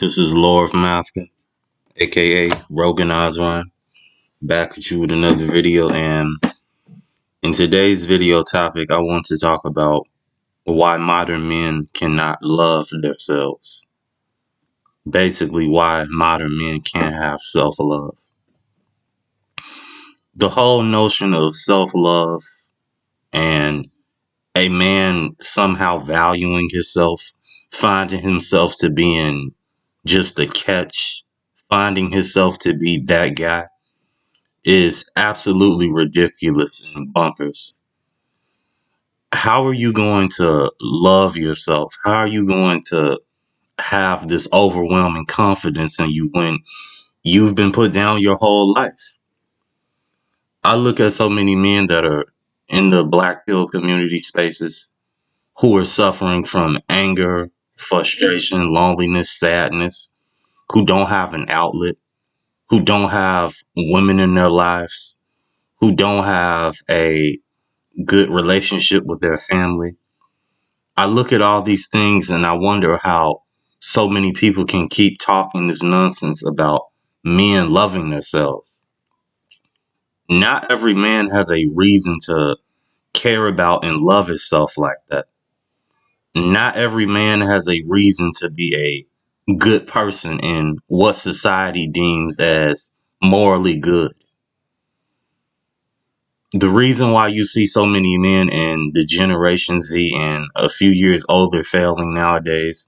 This is Lord of Mafka, aka Rogan Osron, back with you with another video. And in today's video topic, I want to talk about why modern men cannot love themselves. Basically, why modern men can't have self love. The whole notion of self love and a man somehow valuing himself, finding himself to being just a catch, finding himself to be that guy is absolutely ridiculous and bonkers. How are you going to love yourself? How are you going to have this overwhelming confidence in you when you've been put down your whole life? I look at so many men that are in the black pill community spaces who are suffering from anger, frustration, loneliness, sadness, who don't have an outlet, who don't have women in their lives, who don't have a good relationship with their family. I look at all these things and I wonder how so many people can keep talking this nonsense about men loving themselves. Not every man has a reason to care about and love himself like that. Not every man has a reason to be a good person in what society deems as morally good. The reason why you see so many men in the Generation Z and a few years older failing nowadays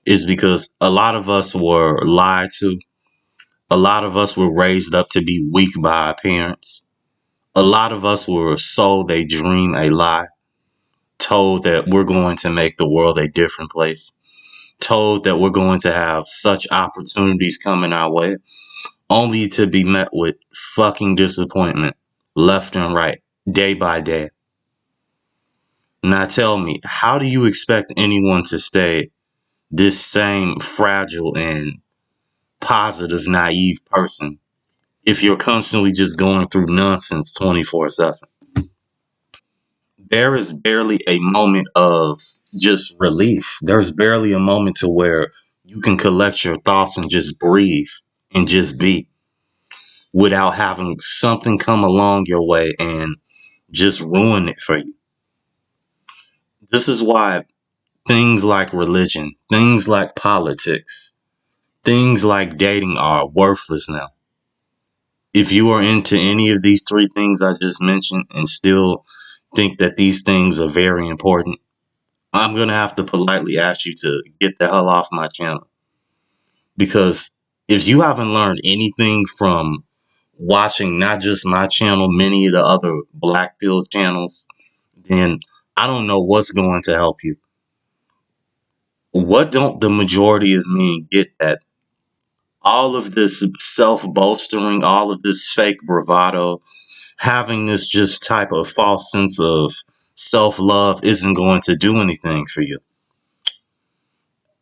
is because a lot of us were lied to. A lot of us were raised up to be weak by our parents. A lot of us were sold a dream, a lie, told that we're going to make the world a different place, told that we're going to have such opportunities coming our way, only to be met with fucking disappointment left and right, day by day. Now tell me, how do you expect anyone to stay this same fragile and positive, naive person if you're constantly just going through nonsense 24/7? There is barely a moment of just relief. There's barely a moment to where you can collect your thoughts and just breathe and just be without having something come along your way and just ruin it for you. This is why things like religion, things like politics, things like dating are worthless now. If you are into any of these three things I just mentioned and still think that these things are very important, I'm going to have to politely ask you to get the hell off my channel. Because if you haven't learned anything from watching not just my channel, many of the other black pill channels, then I don't know what's going to help you. What don't the majority of men get, that all of this self-bolstering, all of this fake bravado, having this just type of false sense of self-love isn't going to do anything for you?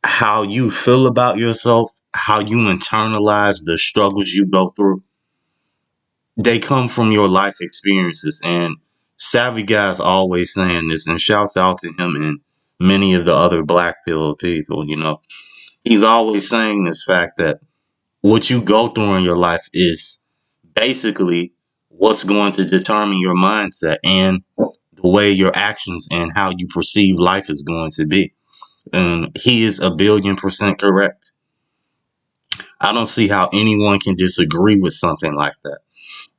How you feel about yourself, how you internalize the struggles you go through, they come from your life experiences. And Savvy Guy's always saying this, and shouts out to him and many of the other black pill people, he's always saying this fact that what you go through in your life is basically what's going to determine your mindset and the way your actions and how you perceive life is going to be. And he is 1,000,000,000% correct. I don't see how anyone can disagree with something like that.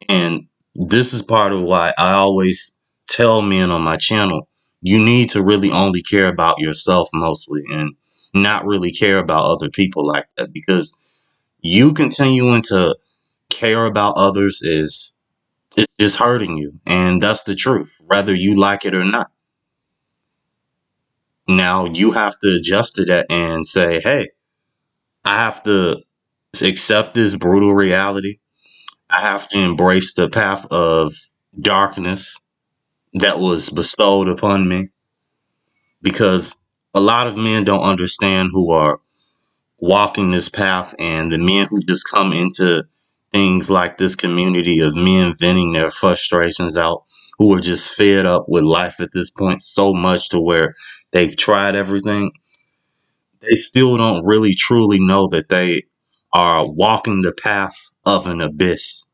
And this is part of why I always tell men on my channel, you need to really only care about yourself mostly and not really care about other people like that, because you continuing to care about others is it's just hurting you. And that's the truth, whether you like it or not. Now you have to adjust to that and say, hey, I have to accept this brutal reality. I have to embrace the path of darkness that was bestowed upon me, because a lot of men don't understand who are walking this path, and the men who just come into things like this community of men venting their frustrations out, who are just fed up with life at this point so much to where they've tried everything, they still don't really truly know that they are walking the path of an abyss.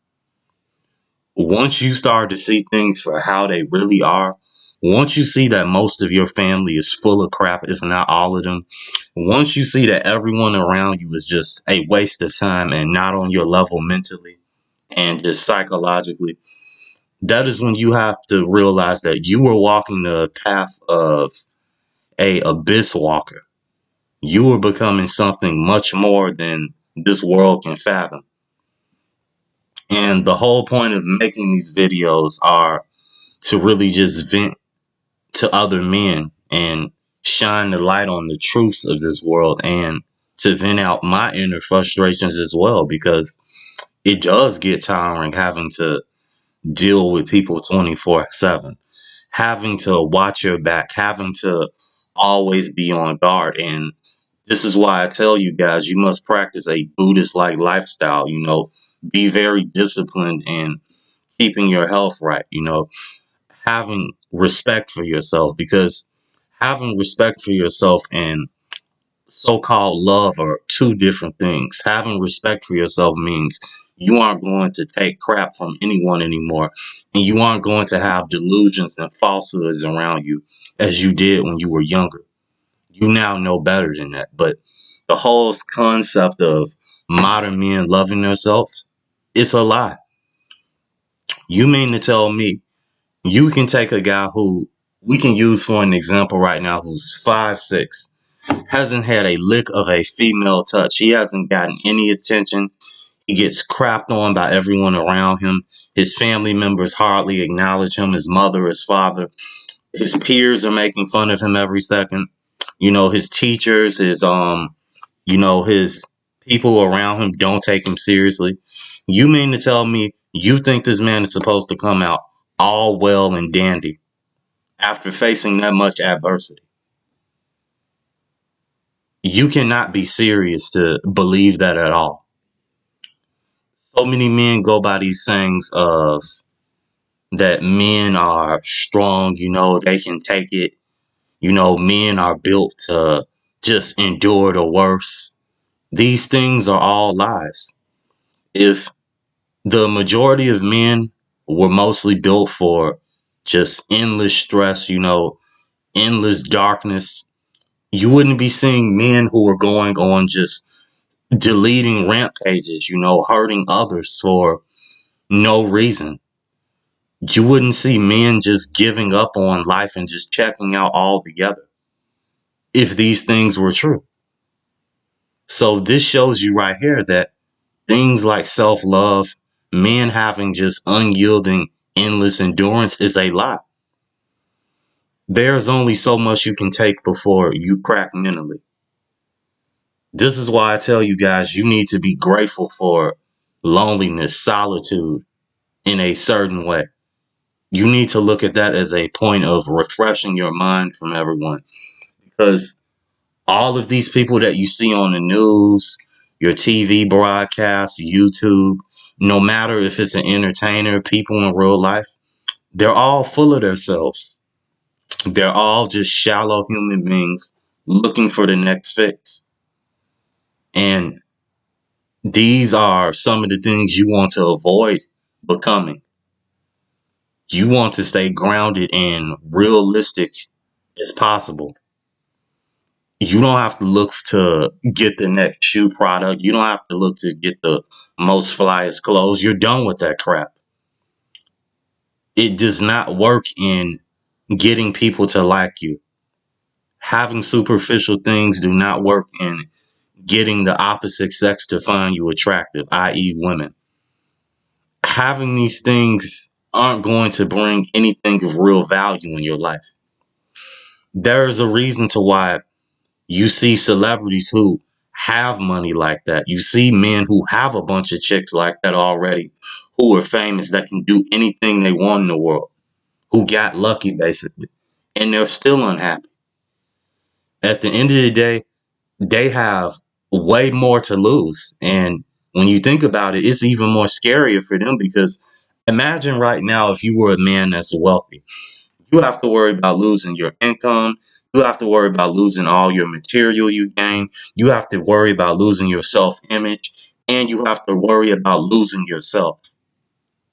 Once you start to see things for how they really are, once you see that most of your family is full of crap, if not all of them, once you see that everyone around you is just a waste of time and not on your level mentally and just psychologically, that is when you have to realize that you are walking the path of a abyss walker. You are becoming something much more than this world can fathom. And the whole point of making these videos are to really just vent to other men and shine the light on the truths of this world and to vent out my inner frustrations as well, because it does get tiring having to deal with people 24/7, having to watch your back, having to always be on guard. And this is why I tell you guys, you must practice a Buddhist like lifestyle, be very disciplined in keeping your health right, having respect for yourself, because having respect for yourself and so-called love are two different things. Having respect for yourself means you aren't going to take crap from anyone anymore, and you aren't going to have delusions and falsehoods around you as you did when you were younger. You now know better than that. But the whole concept of modern men loving themselves, it's a lie. You mean to tell me you can take a guy who we can use for an example right now, who's 5'6", hasn't had a lick of a female touch. He hasn't gotten any attention. He gets crapped on by everyone around him. His family members hardly acknowledge him. His mother, his father, his peers are making fun of him every second. His teachers, his people around him don't take him seriously. You mean to tell me you think this man is supposed to come out all well and dandy after facing that much adversity? You cannot be serious to believe that at all. So many men go by these sayings of that men are strong, they can take it. Men are built to just endure the worst. These things are all lies. If the majority of men were mostly built for just endless stress, endless darkness, you wouldn't be seeing men who are going on just deleting rampages, hurting others for no reason. You wouldn't see men just giving up on life and just checking out altogether if these things were true. So this shows you right here that things like self-love, men having just unyielding, endless endurance is a lie. There's only so much you can take before you crack mentally. This is why I tell you guys, you need to be grateful for loneliness, solitude in a certain way. You need to look at that as a point of refreshing your mind from everyone, because all of these people that you see on the news, your TV broadcasts, YouTube, no matter if it's an entertainer, people in real life, they're all full of themselves. They're all just shallow human beings looking for the next fix. And these are some of the things you want to avoid becoming. You want to stay grounded and realistic as possible. You don't have to look to get the next shoe product. You don't have to look to get the most flyest clothes. You're done with that crap. It does not work in getting people to like you. Having superficial things do not work in getting the opposite sex to find you attractive, i.e. women. Having these things aren't going to bring anything of real value in your life. There is a reason to why you see celebrities who have money like that. You see men who have a bunch of chicks like that already, who are famous, that can do anything they want in the world, who got lucky basically, and they're still unhappy. At the end of the day, they have way more to lose. And when you think about it, it's even more scarier for them, because imagine right now if you were a man that's wealthy. You have to worry about losing your income. You have to worry about losing all your material you gain. You have to worry about losing your self-image. And you have to worry about losing yourself,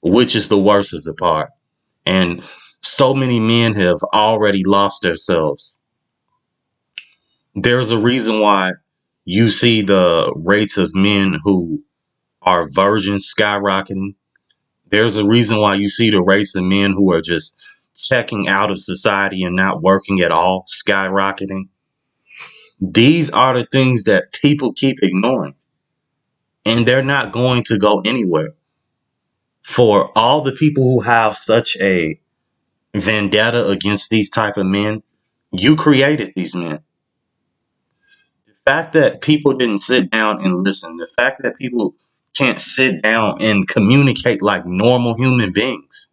which is the worst of the part. And so many men have already lost themselves. There's a reason why you see the rates of men who are virgins skyrocketing. There's a reason why you see the rates of men who are just checking out of society and not working at all skyrocketing. These are the things that people keep ignoring, and they're not going to go anywhere. For all the people who have such a vendetta against these type of men, you created these men. The fact that people didn't sit down and listen, the fact that people can't sit down and communicate like normal human beings,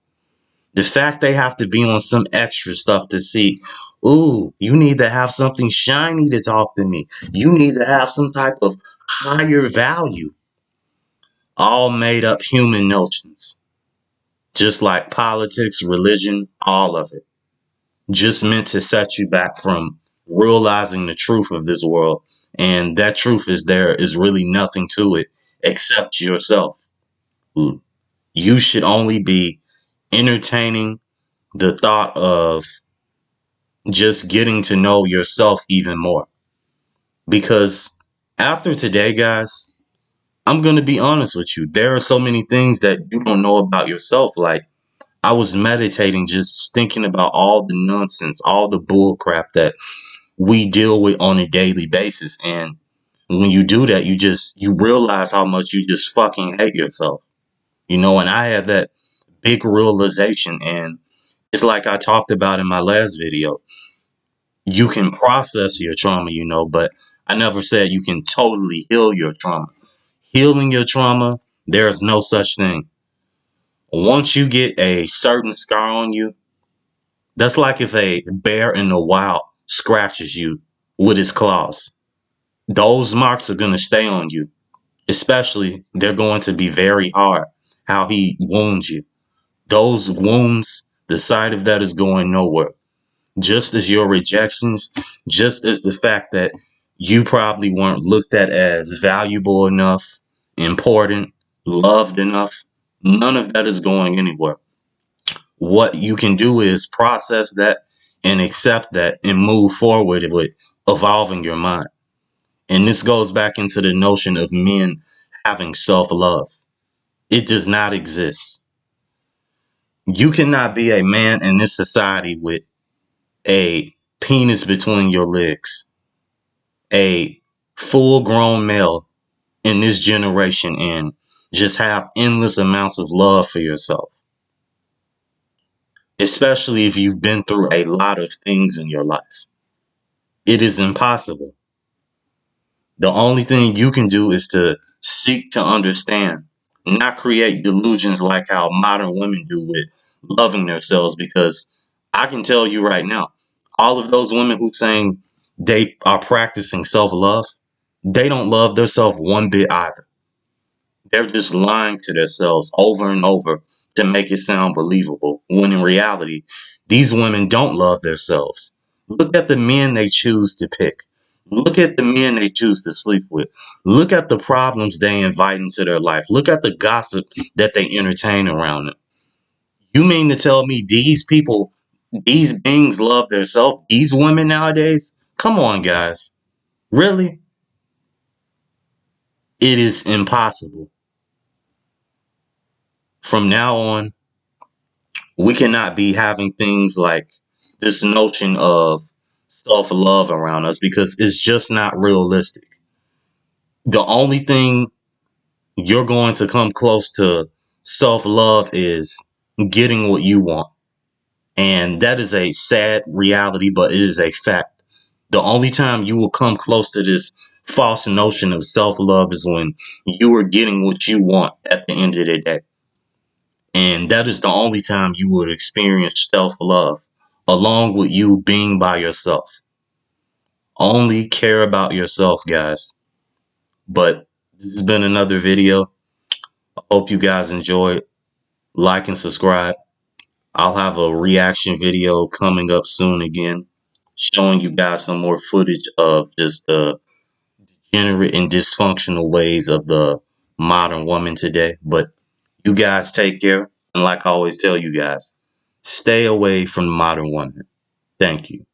the fact they have to be on some extra stuff to see, ooh, you need to have something shiny to talk to me. You need to have some type of higher value. All made up human notions. Just like politics, religion, all of it. Just meant to set you back from realizing the truth of this world. And that truth is there is really nothing to it except yourself. You should only be entertaining the thought of just getting to know yourself even more. Because after today, guys, I'm going to be honest with you. There are so many things that you don't know about yourself. Like, I was meditating, just thinking about all the nonsense, all the bull crap that we deal with on a daily basis. And when you do that, you realize how much you just fucking hate yourself. And I had that big realization, and it's like I talked about in my last video. You can process your trauma, but I never said you can totally heal your trauma. Healing your trauma, there's no such thing. Once you get a certain scar on you, that's like if a bear in the wild scratches you with his claws. Those marks are going to stay on you. Especially, they're going to be very hard how he wounds you. Those wounds, the side of that is going nowhere. Just as your rejections, just as the fact that you probably weren't looked at as valuable enough, important, loved enough, none of that is going anywhere. What you can do is process that and accept that and move forward with evolving your mind. And this goes back into the notion of men having self-love. It does not exist. You cannot be a man in this society with a penis between your legs, a full grown male in this generation, and just have endless amounts of love for yourself. Especially if you've been through a lot of things in your life. It is impossible. The only thing you can do is to seek to understand, not create delusions like how modern women do with loving themselves. Because I can tell you right now, all of those women who saying they are practicing self-love, they don't love themselves one bit either. They're just lying to themselves over and over to make it sound believable, when in reality, these women don't love themselves. Look at the men they choose to pick. Look at the men they choose to sleep with. Look at the problems they invite into their life. Look at the gossip that they entertain around them. You mean to tell me these people, these beings love themselves? These women nowadays? Come on, guys. Really? It is impossible. From now on, we cannot be having things like this notion of self-love around us, because it's just not realistic. The only thing you're going to come close to self-love is getting what you want. And that is a sad reality, but it is a fact. The only time you will come close to this false notion of self-love is when you are getting what you want at the end of the day. And that is the only time you would experience self-love, along with you being by yourself. Only care about yourself, guys. But this has been another video. I hope you guys enjoyed. Like and subscribe. I'll have a reaction video coming up soon again. showing you guys some more footage of just the degenerate and dysfunctional ways of the modern woman today. But you guys take care. And like I always tell you guys, stay away from the modern woman. Thank you.